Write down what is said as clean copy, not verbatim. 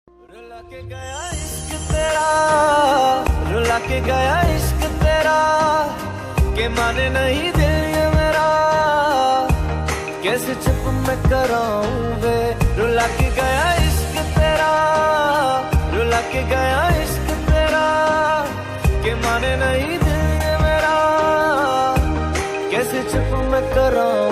रुला के गया इश्क तेरा, रुला के गया इश्क तेरा, के माने नहीं दिल ये मेरा, कैसे चुप मैं कराऊं वे। रुला के गया इश्क तेरा, रुला के गया इश्क तेरा, के माने नहीं दिल ये मेरा, कैसे चुप मैं कराऊं।